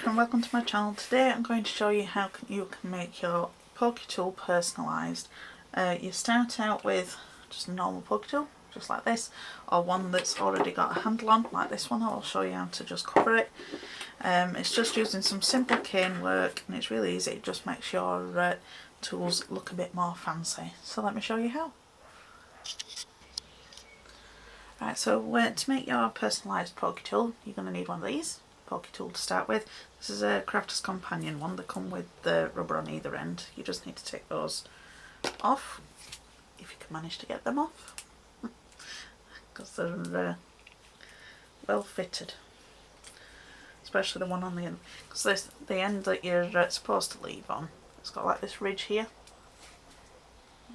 and welcome to my channel. Today I'm going to show you how you can make your pokey tool personalised. You start out with just a normal pokey tool, just like this, or one that's already got a handle on, like this one. I'll show you how to just cover it. It's just using some simple cane work and it's really easy. It just makes your tools look a bit more fancy. So let me show you how. Right, so to make your personalised pokey tool, you're going to need one of these. Pokey tool to start with. This is a Crafter's Companion one. They come with the rubber on either end. You just need to take those off, if you can manage to get them off, because they're well fitted, especially the one on the end, because the end that you're supposed to leave on, it's got like this ridge here,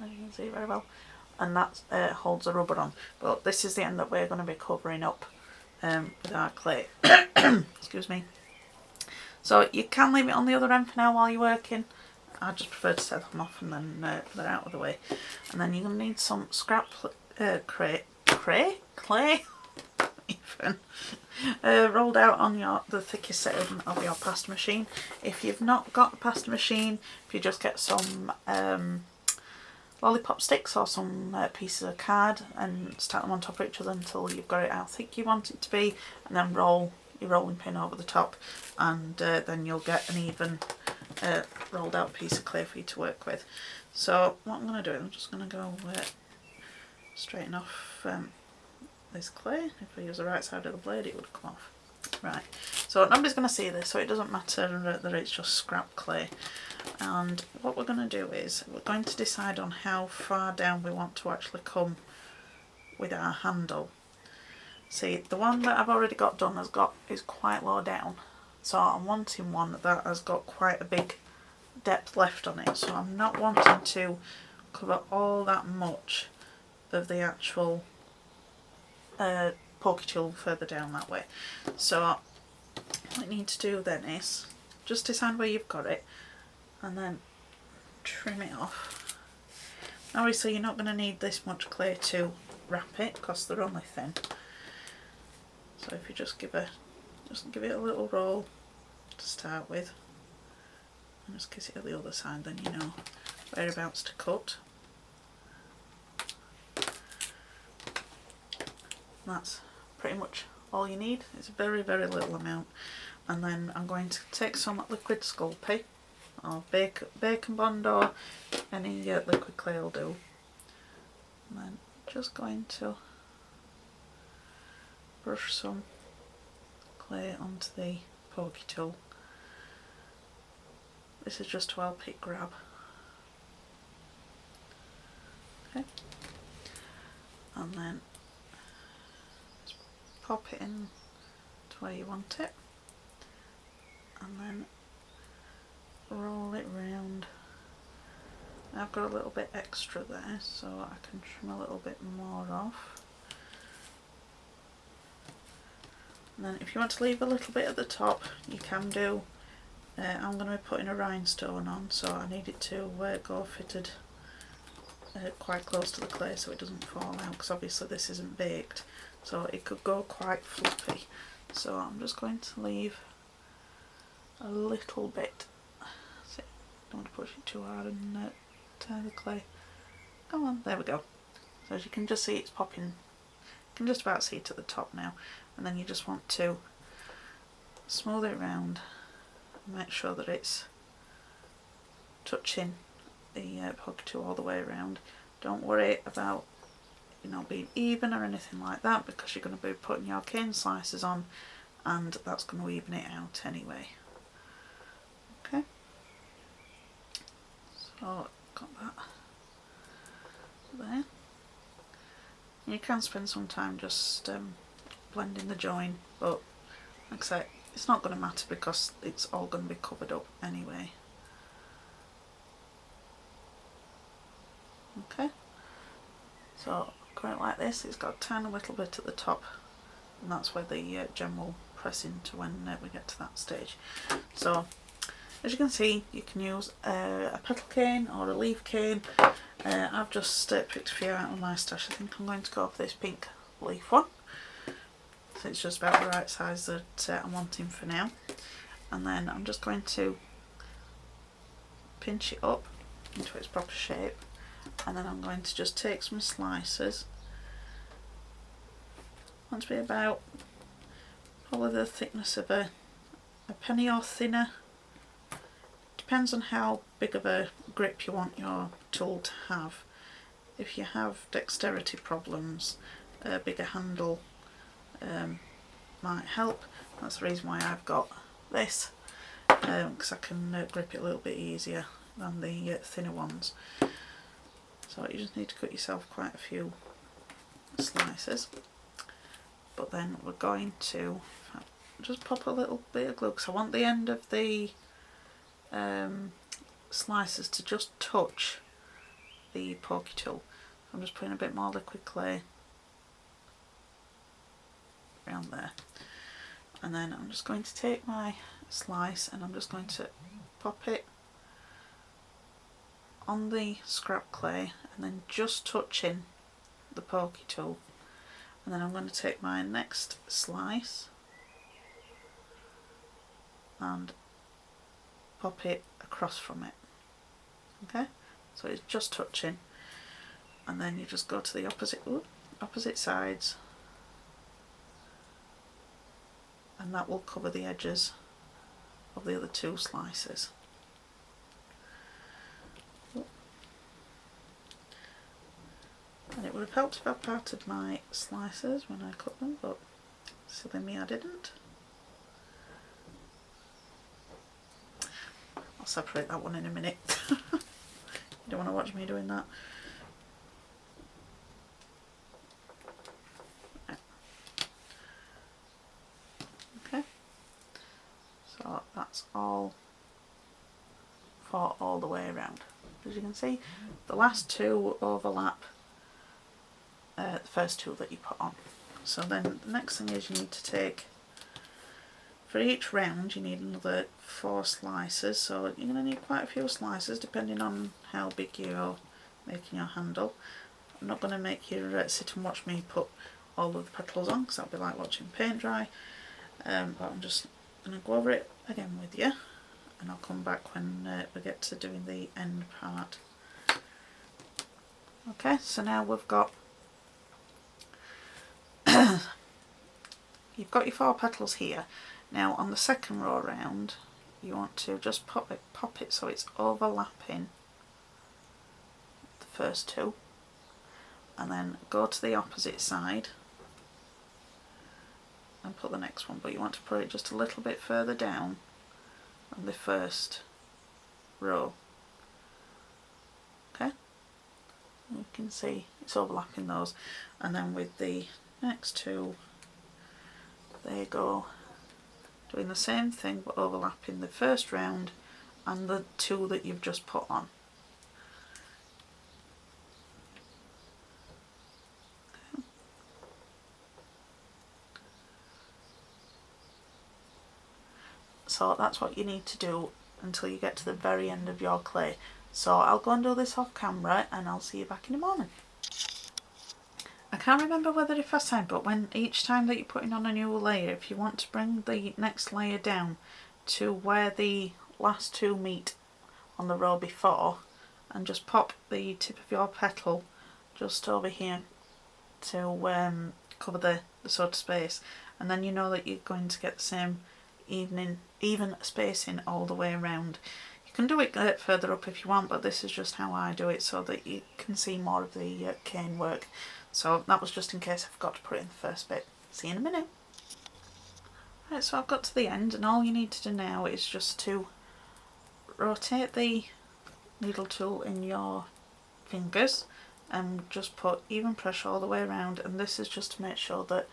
as you can see very well, and that holds the rubber on, but this is the end that we're going to be covering up with our clay. Excuse me. So you can leave it on the other end for now while you're working. I just prefer to set them off and then they're out of the way. And then you're going to need some scrap clay even rolled out on the thickest setting of your pasta machine. If you've not got a pasta machine, if you just get some lollipop sticks or some pieces of card and stack them on top of each other until you've got it how thick you want it to be, and then roll your rolling pin over the top, and then you'll get an even rolled out piece of clay for you to work with. So what I'm going to do, I'm just going to go straighten off this clay. If I use the right side of the blade it would come off. Right, so nobody's going to see this, so it doesn't matter that it's just scrap clay. And what we're going to do is we're going to decide on how far down we want to actually come with our handle. See, the one that I've already got done is quite low down, so I'm wanting one that has got quite a big depth left on it, so I'm not wanting to cover all that much of the actual pokey tool further down that way. So what you need to do then is just decide where you've got it and then trim it off. Obviously you're not going to need this much clay to wrap it because they're only thin. So if you just give it a little roll to start with, and just kiss it at the other side, then you know whereabouts to cut. That's pretty much all you need. It's a very, very little amount. And then I'm going to take some liquid Sculpey or bacon bond or any liquid clay will do. And then just going to brush some clay onto the pokey tool. This is just to help it grab. Okay. And then just pop it in to where you want it. And then roll it round. I've got a little bit extra there, so I can trim a little bit more off. And then if you want to leave a little bit at the top, you can do. I'm going to be putting a rhinestone on, so I need it to go fitted quite close to the clay so it doesn't fall out, because obviously this isn't baked, so it could go quite fluffy. So I'm just going to leave a little bit. See, don't want to push it too hard and tear the clay. Come on, there we go. So as you can just see, it's popping. You can just about see it at the top now, and then you just want to smooth it round and make sure that it's touching the pokey tool all the way around. Don't worry about being even or anything like that, because you're going to be putting your cane slices on and that's going to even it out anyway. Okay, so got that there. You can spend some time just blending the join, but like I say, it's not going to matter because it's all going to be covered up anyway. Okay, so going like this, it's got a tiny little bit at the top, and that's where the gem will press into when we get to that stage. So as you can see, you can use a petal cane or a leaf cane. I've just picked a few out of my stash. I think I'm going to go for this pink leaf one. So it's just about the right size that I'm wanting for now. and then I'm just going to pinch it up into its proper shape, and then I'm going to just take some slices. I want to be about probably the thickness of a penny or thinner. Depends on how big of a grip you want your tool to have. If you have dexterity problems, a bigger handle might help. That's the reason why I've got this, because I can grip it a little bit easier than the thinner ones. So you just need to cut yourself quite a few slices. But then we're going to just pop a little bit of glue, because I want the end of the slices to just touch the pokey tool. I'm just putting a bit more liquid clay around there, and then I'm just going to take my slice and I'm just going to pop it on the scrap clay and then just touching the pokey tool, and then I'm going to take my next slice and pop it across from it. Okay, so it's just touching, and then you just go to the opposite sides, and that will cover the edges of the other two slices. And it would have helped if I parted my slices when I cut them, but silly me, I didn't. I'll separate that one in a minute. You don't want to watch me doing that. Okay, so that's all for all the way around. As you can see, the last two overlap the first two that you put on. So then the next thing is you need to take, for each round you need another 4 slices, so you're going to need quite a few slices depending on how big you're making your handle. I'm not going to make you sit and watch me put all of the petals on, because that'll be like watching paint dry, but I'm just going to go over it again with you, and I'll come back when we get to doing the end part. Okay, so now we've got you've got your 4 petals here. Now on the second row round you want to just pop it so it's overlapping the first 2, and then go to the opposite side and put the next one, but you want to put it just a little bit further down than the first row. Okay, you can see it's overlapping those, and then with the next 2 there you go, doing the same thing but overlapping the first round and the 2 that you've just put on. Okay. So that's what you need to do until you get to the very end of your clay. So I'll go and do this off camera and I'll see you back in the morning. I can't remember whether if I said, but when each time that you're putting on a new layer, if you want to bring the next layer down to where the last 2 meet on the row before, and just pop the tip of your petal just over here to cover the sort of space, and then you know that you're going to get the same even spacing all the way around. You can do it further up if you want, but this is just how I do it so that you can see more of the cane work. So that was just in case I forgot to put it in the first bit. See you in a minute. Right, so I've got to the end, and all you need to do now is just to rotate the needle tool in your fingers and just put even pressure all the way around, and this is just to make sure that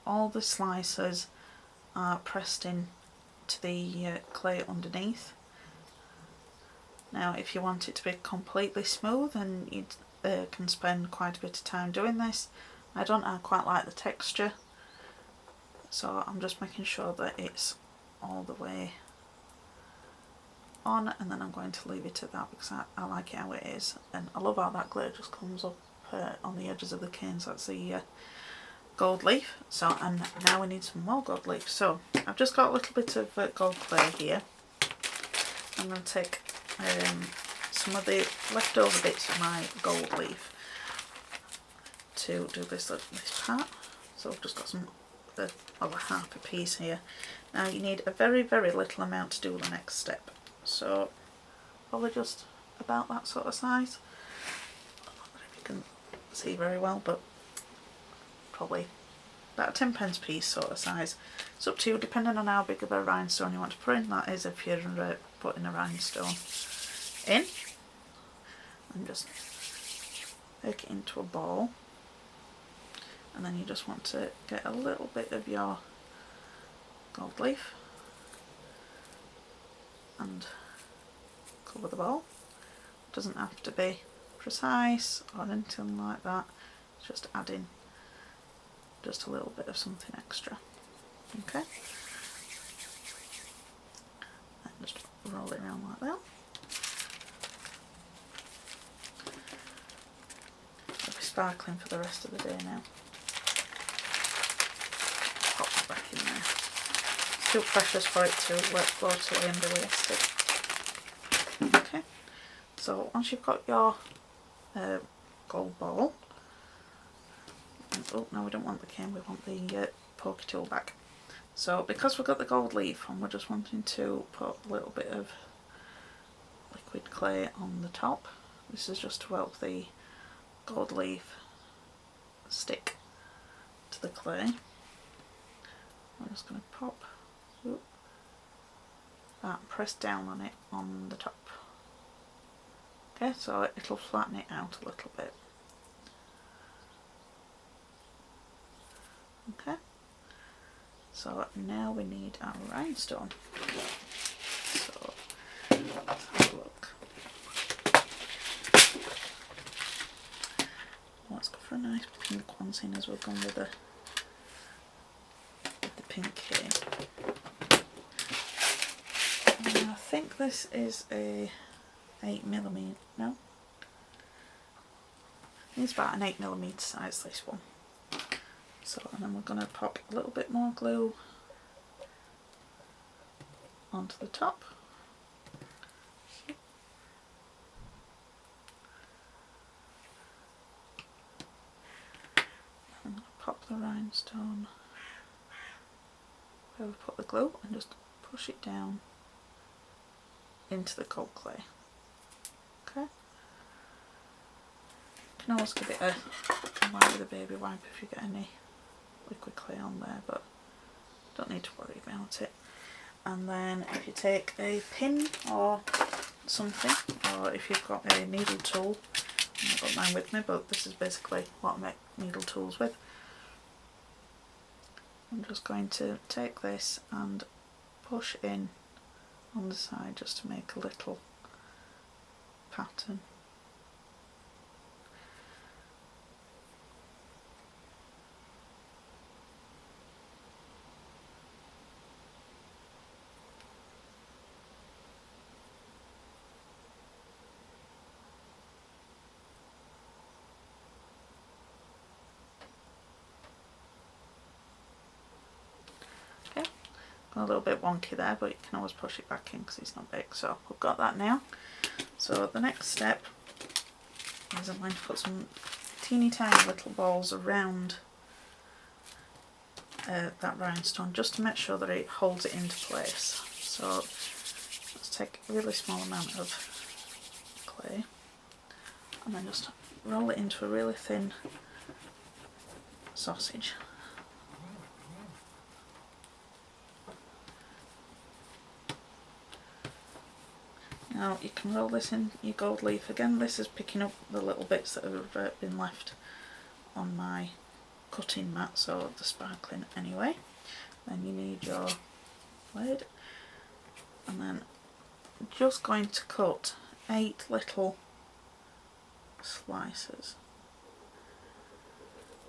all the slices are pressed in to the clay underneath. Now if you want it to be completely smooth, and you can spend quite a bit of time doing this. I quite like the texture, so I'm just making sure that it's all the way on, and then I'm going to leave it at that because I like it how it is, and I love how that glitter just comes up on the edges of the canes. That's the gold leaf. So, and now we need some more gold leaf. So I've just got a little bit of gold clay here. I'm going to take some of the leftover bits of my gold leaf to do this part. So I've just got some over half a piece here. Now you need a very, very little amount to do the next step. So probably just about that sort of size. I don't know if you can see very well, but probably about a 10p piece sort of size. It's up to you depending on how big of a rhinestone you want to put in. That is if you're putting a rhinestone in. And just make it into a ball. And then you just want to get a little bit of your gold leaf and cover the ball. It doesn't have to be precise or anything like that. It's just adding just a little bit of something extra. Okay, and just roll it around like that. It'll be sparkling for the rest of the day now. Pop that back in there. It's too precious for it to float away and be wasted. Okay, so once you've got your gold ball, oh no, we don't want the cane, we want the pokey tool back. So because we've got the gold leaf on, we're just wanting to put a little bit of liquid clay on the top. This is just to help the gold leaf stick to the clay. I'm just going to pop that and press down on it on the top. Okay, so it'll flatten it out a little bit. Okay, so now we need our rhinestone. So let's have a look. Let's go for a nice pink one, seeing as we've gone with the pink here. And I think this is a 8mm. No, it's about an 8mm size, this one. So, and then we're going to pop a little bit more glue onto the top. I'm going to pop the rhinestone where we put the glue and just push it down into the cold clay. Okay. You can always give it a wipe with a baby wipe if you get any liquid clay on there, but don't need to worry about it. And then if you take a pin or something, or if you've got a needle tool, I've got mine with me, but this is basically what I make needle tools with. I'm just going to take this and push in on the side just to make a little pattern. A little bit wonky there, but you can always push it back in because it's not big. So we've got that now. So the next step is I'm going to put some teeny tiny little balls around that rhinestone just to make sure that it holds it into place. So let's take a really small amount of clay and then just roll it into a really thin sausage. Now you can roll this in your gold leaf again. This is picking up the little bits that have been left on my cutting mat, so the sparkling anyway. Then you need your blade, and then I'm just going to cut 8 little slices.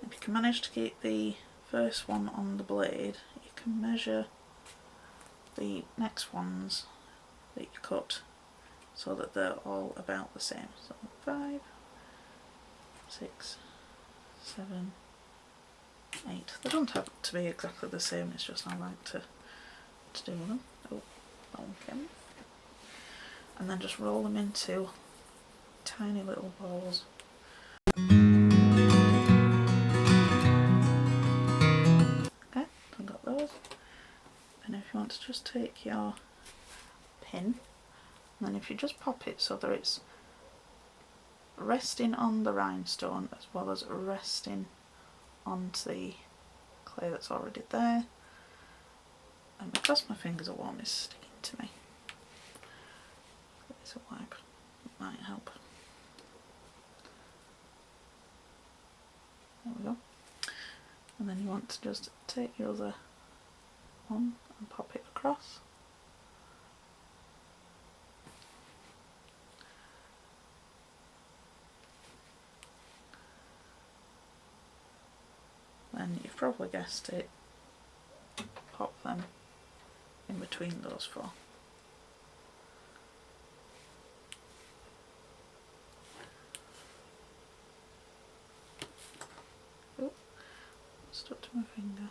If you can manage to keep the first one on the blade, you can measure the next ones that you cut so that they're all about the same. So 5, 6, 7, 8. They don't have to be exactly the same, it's just I like to to do them. Oh, that one came off. And then just roll them into tiny little balls. Okay, I've got those. And if you want to just take your pin, and then if you just pop it so that it's resting on the rhinestone as well as resting onto the clay that's already there. And because my fingers are warm, it's sticking to me. It's a wipe, it might help. There we go. And then you want to just take your other one and pop it across. Then you've probably guessed it, pop them in between those four. Oh, stuck to my finger.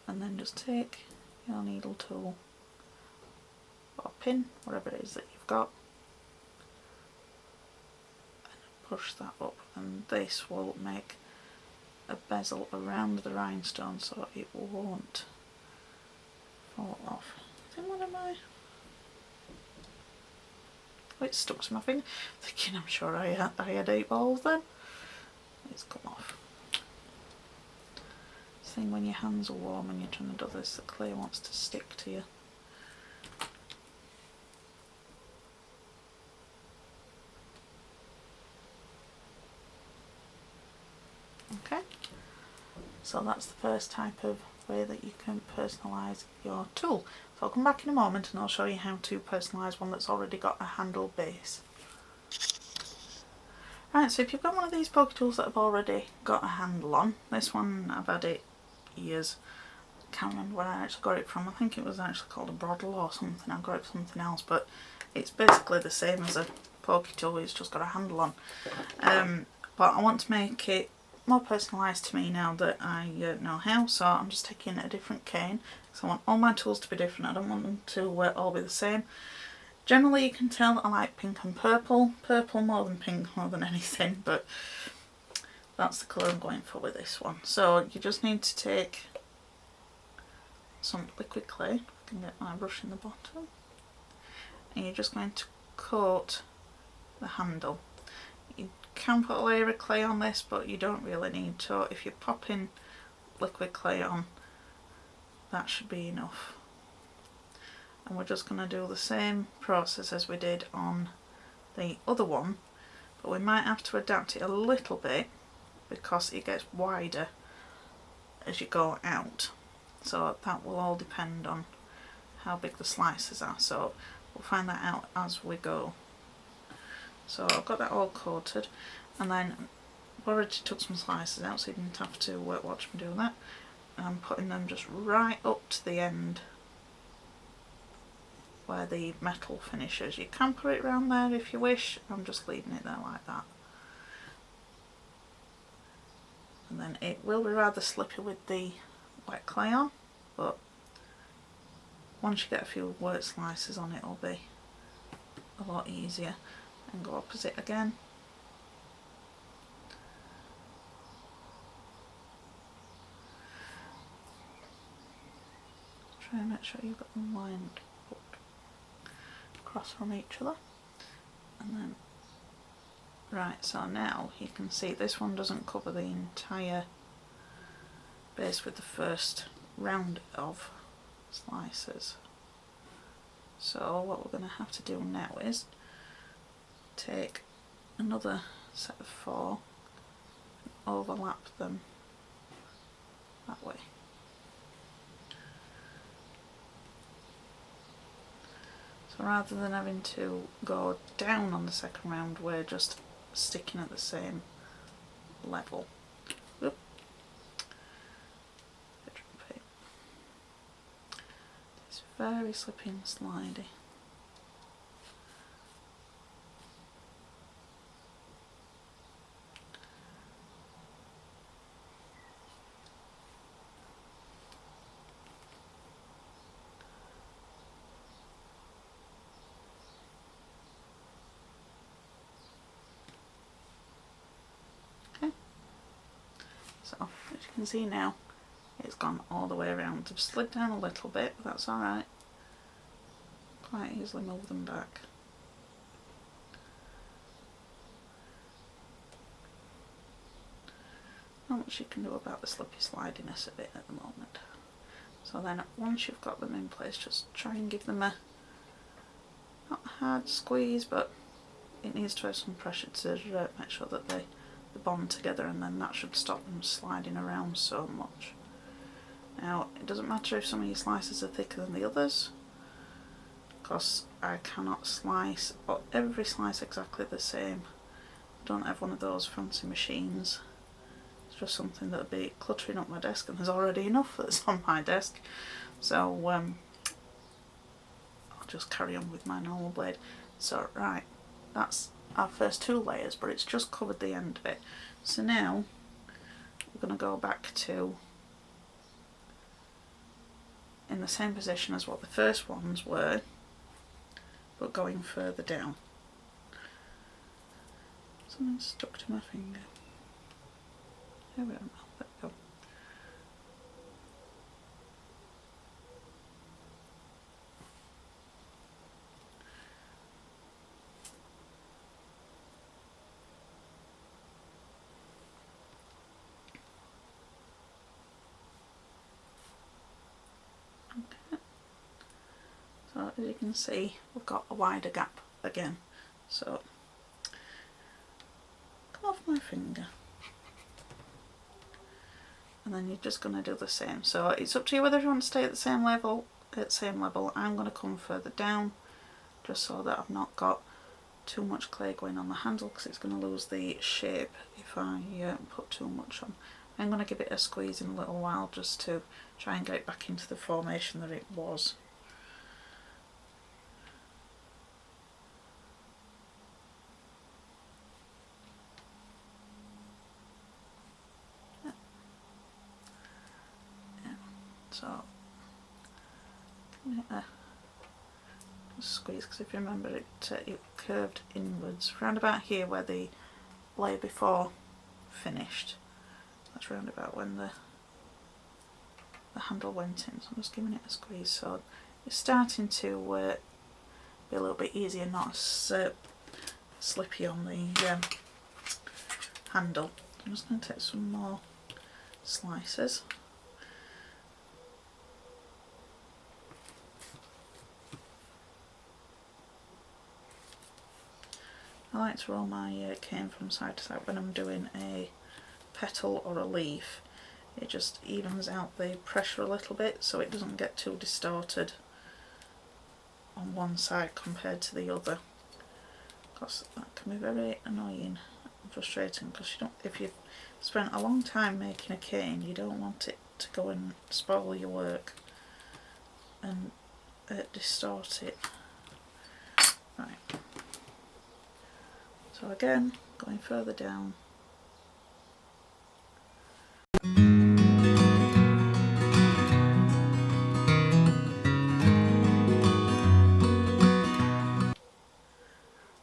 And then just take your needle tool or pin, whatever it is that you've got, and push that up, and this will make a bezel around the rhinestone so it won't fall off. Then what am I? Oh, it's stuck to my finger. Thinking I'm sure I had 8 balls then. It's come off. Same when your hands are warm and you're trying to do this, the clay wants to stick to you. Okay, so that's the first type of way that you can personalise your tool. So I'll come back in a moment and I'll show you how to personalise one that's already got a handle base. Right, so if you've got one of these poker tools that have already got a handle on, this one I've had it years, can't remember where I actually got it from. I think it was actually called a Brodle or something. I got it from something else, but it's basically the same as a poker tool, it's just got a handle on. But I want to make it more personalised to me now that I know how, so I'm just taking a different cane, because I want all my tools to be different. I don't want them to all be the same. Generally you can tell I like pink and purple. Purple more than pink, more than anything, but that's the colour I'm going for with this one. So you just need to take some liquid clay, I can get my brush in the bottom, and you're just going to coat the handle. You can put a layer of clay on this, but you don't really need to. If you're popping liquid clay on, that should be enough. And we're just going to do the same process as we did on the other one, but we might have to adapt it a little bit because it gets wider as you go out. So that will all depend on how big the slices are, so we'll find that out as we go. So I've got that all coated, and then I've already took some slices out so you didn't have to watch me do that. And I'm putting them just right up to the end where the metal finishes. You can put it around there if you wish, I'm just leaving it there like that. And then it will be rather slippy with the wet clay on, but once you get a few wet slices on, it'll be a lot easier. And go opposite again. Try and make sure you've got them lined up across from each other. And then, right, so now you can see this one doesn't cover the entire base with the first round of slices. So what we're going to have to do now is take another set of 4 and overlap them that way. So rather than having to go down on the second round, we're just sticking at the same level. Oop. It's very slippy and slidey. can see now it's gone all the way around. I've slid down a little bit, but that's alright. Quite easily move them back. Not much you can do about the slippy slidiness of it at the moment. So then once you've got them in place, just try and give them a, not a hard squeeze, but it needs to have some pressure to make sure that they bond together, and then that should stop them sliding around so much. Now it doesn't matter if some of your slices are thicker than the others, because I cannot slice every slice exactly the same. I don't have one of those fancy machines. It's just something that would be cluttering up my desk, and there's already enough that's on my desk. So I'll just carry on with my normal blade. So right, that's our first 2 layers, but it's just covered the end of it. So now we're going to go back to in the same position as what the first ones were, but going further down. Something's stuck to my finger. There we are, there we go. Okay. So as you can see, we've got a wider gap again. So come off my finger. And then you're just going to do the same. So it's up to you whether you want to stay at the same level. I'm going to come further down, just so that I've not got too much clay going on the handle, because it's going to lose the shape if I put too much on. I'm going to give it a squeeze in a little while just to try and get it back into the formation that it was. So give it a squeeze, because if you remember it curved inwards round about here where the layer before finished. That's round about when the handle went in. So I'm just giving it a squeeze, so it's starting to be a little bit easier, not as slippy on the handle. I'm just going to take some more slices. I like to roll my cane from side to side when I'm doing a petal or a leaf. It just evens out the pressure a little bit so it doesn't get too distorted on one side compared to the other, because that can be very annoying and frustrating, because if you've spent a long time making a cane, you don't want it to go and spoil your work and distort it. Right. So again, going further down.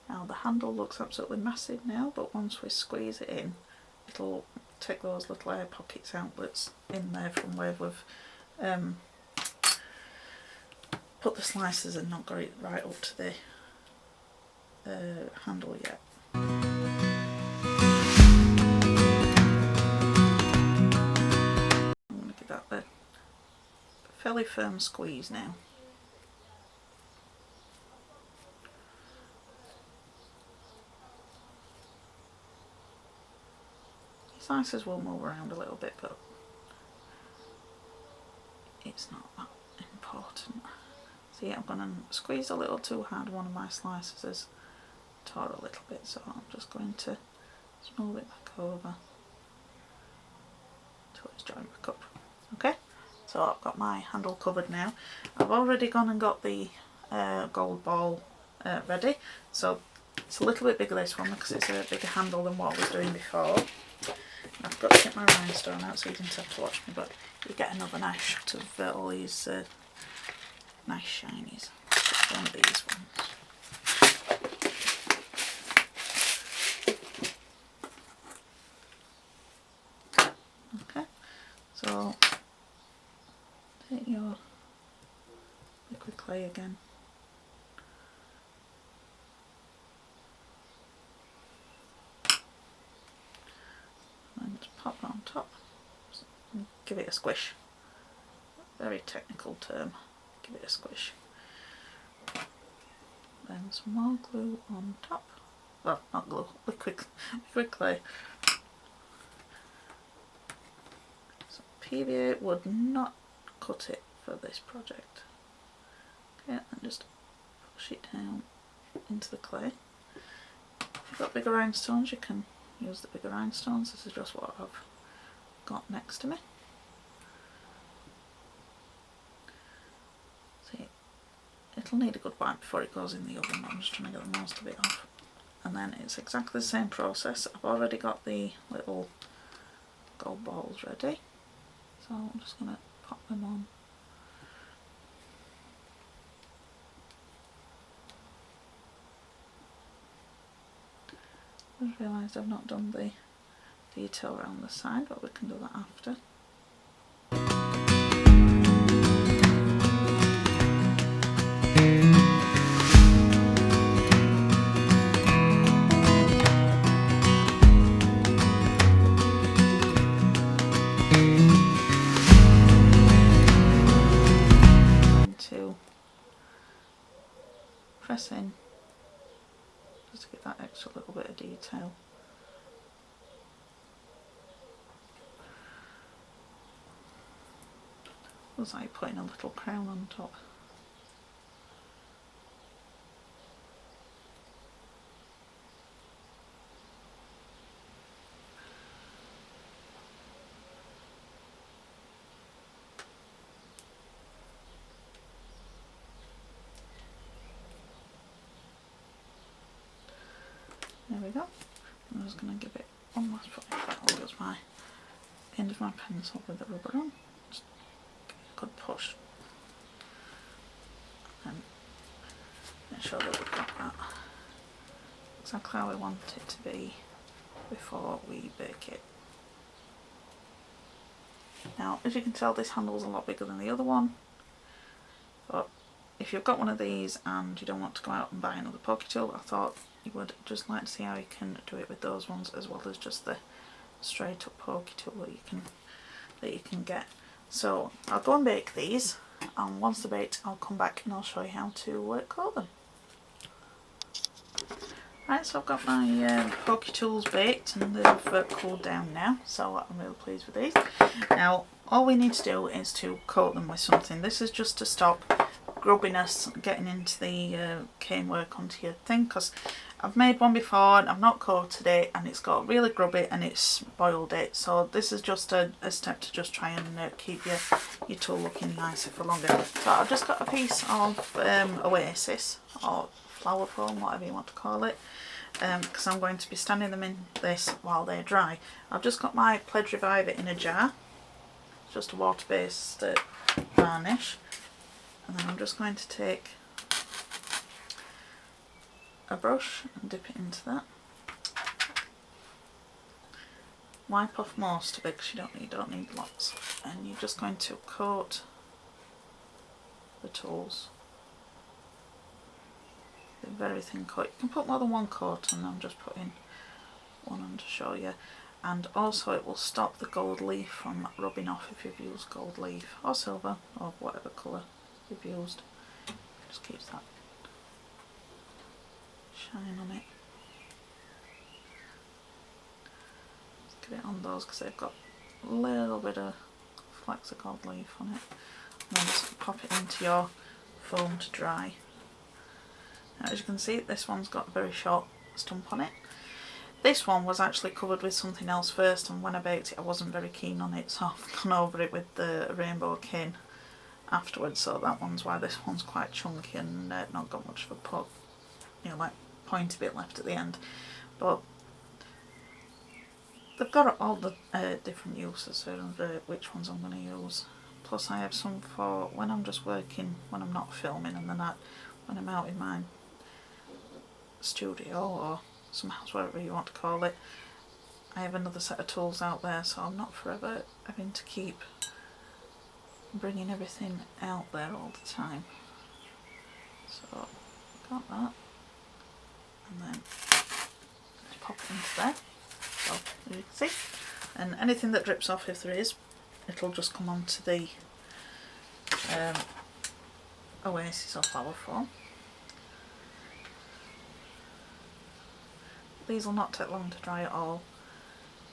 Now the handle looks absolutely massive now, but once we squeeze it in, it'll take those little air pockets out that's in there from where we've put the slices and not got it right up to the handle yet. I'm going to give that a fairly firm squeeze now. Slices will move around a little bit, but it's not that important. See, I'm going to squeeze a little too hard. One of my slices has tore a little bit, so I'm just going to smooth it back over until it's joined back up. Okay, so I've got my handle covered now. I've already gone and got the gold ball ready, so it's a little bit bigger, this one, because it's a bigger handle than what I was doing before. I've got to get my rhinestone out so you didn't have to watch me, but you get another nice shot of all these nice shinies. One of these ones. Okay, clay again. And just pop it on top and give it a squish. Very technical term. Give it a squish. Then some more glue on top. Well, not glue, liquid clay. So PVA would not cut it for this project. Okay, and just push it down into the clay. If you've got bigger rhinestones, you can use the bigger rhinestones. This is just what I've got next to me. See, it'll need a good wipe before it goes in the oven. I'm just trying to get the most of it off. And then it's exactly the same process. I've already got the little gold balls ready, so I'm just going to pop them on. I just realised I've not done the detail around the side, but we can do that after. To press in just to get that extra little bit of detail. Looks like putting a little crown on top. There we go. I'm just going to give it one last push. I'll use my end of my pencil with the rubber on. Just give it a good push. And make sure that we've got that exactly how we want it to be before we bake it. Now, as you can tell, this handle's a lot bigger than the other one, but if you've got one of these and you don't want to go out and buy another pokey tool, I thought you would just like to see how you can do it with those ones, as well as just the straight up pokey tool that you can get. So I'll go and bake these, and once they're baked I'll come back and I'll show you how to coat them. Right, so I've got my pokey tools baked and they've cooled down now, so I'm really pleased with these. Now all we need to do is to coat them with something. This is just to stop grubbiness getting into the cane work onto your thing, because I've made one before and I've not coated it and it's got really grubby and it's spoiled it. So this is just a step to just try and keep your tool looking nicer for longer. So I've just got a piece of Oasis or flower foam, whatever you want to call it, because I'm going to be standing them in this while they're dry. I've just got my Pledge Reviver in a jar. It's just a water-based varnish. And then I'm just going to take a brush and dip it into that. Wipe off most of it because you don't need lots. And you're just going to coat the tools. A very thin coat. You can put more than one coat on. I'm just putting one on to show you. And also it will stop the gold leaf from rubbing off if you've used gold leaf or silver or whatever colour you've used. Just keeps that shine on it. Just get it on those because they've got a little bit of flecks of gold leaf on it. And then just pop it into your foam to dry. Now, as you can see, this one's got a very short stump on it. This one was actually covered with something else first, and when I baked it I wasn't very keen on it, so I've gone over it with the rainbow cane afterwards. So that one's why this one's quite chunky and not got much of a pop, like pointy bit left at the end. But they've got all the different uses, so which ones I'm going to use. Plus I have some for when I'm just working, when I'm not filming, and then when I'm out in my studio or some house, whatever you want to call it. I have another set of tools out there, so I'm not forever having to keep bringing everything out there all the time. So got that, and then just pop it into there. So as you can see, and anything that drips off, if there is, it'll just come onto the Oasis or flower foam. These will not take long to dry at all.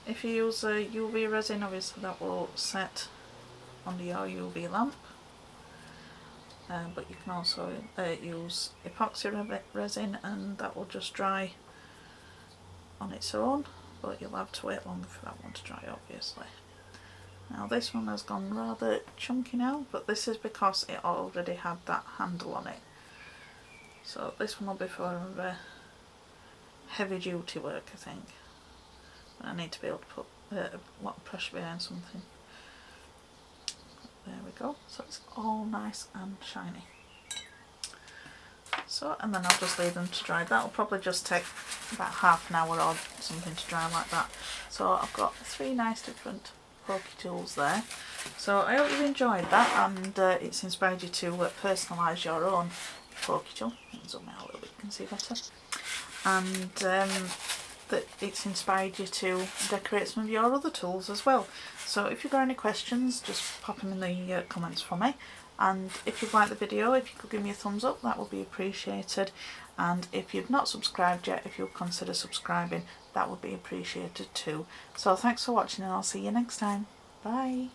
If you use a UV resin, obviously that will set under your UV lamp, but you can also use epoxy resin and that will just dry on its own, but you'll have to wait longer for that one to dry, obviously. Now this one has gone rather chunky now, but this is because it already had that handle on it. So this one will be for heavy duty work, I think. I need to be able to put a lot of pressure behind something. There we go, so it's all nice and shiny. So, and then I'll just leave them to dry. That'll probably just take about half an hour or something to dry like that. So I've got 3 nice different pokey tools there. So I hope you've enjoyed that, and it's inspired you to personalise your own pokey tool. Zoom out a little bit, you can see better. And that it's inspired you to decorate some of your other tools as well. So if you've got any questions, just pop them in the comments for me. And if you've liked the video, if you could give me a thumbs up, that would be appreciated. And if you've not subscribed yet, if you'll consider subscribing, that would be appreciated too. So thanks for watching, and I'll see you next time. Bye.